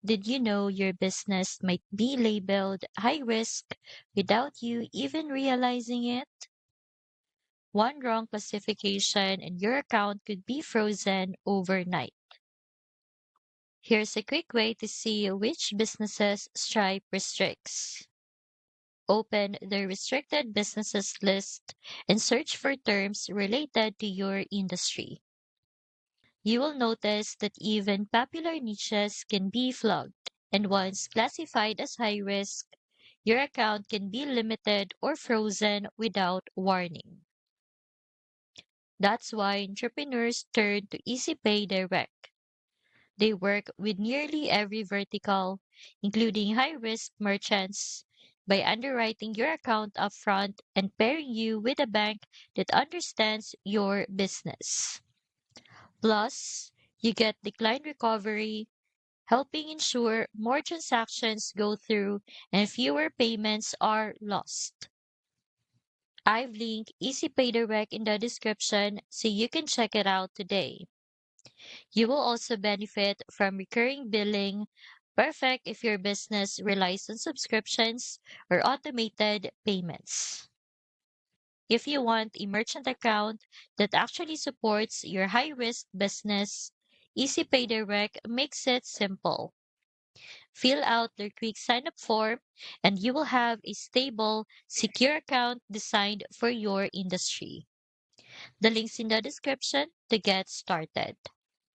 Did you know your business might be labeled high risk without you even realizing it? One wrong classification and your account could be frozen overnight. Here's a quick way to see which businesses Stripe restricts. Open the restricted businesses list and search for terms related to your industry. You will notice that even popular niches can be flagged, and once classified as high risk, your account can be limited or frozen without warning. That's why entrepreneurs turn to EasyPay Direct. They work with nearly every vertical, including high risk merchants, by underwriting your account upfront and pairing you with a bank that understands your business. Plus, you get decline recovery, helping ensure more transactions go through and fewer payments are lost. I've linked EasyPay Direct in the description so you can check it out today. You will also benefit from recurring billing, perfect if your business relies on subscriptions or automated payments. If you want a merchant account that actually supports your high risk business, EasyPay Direct makes it simple. Fill out their quick sign up form, and you will have a stable, secure account designed for your industry. The link's in the description to get started.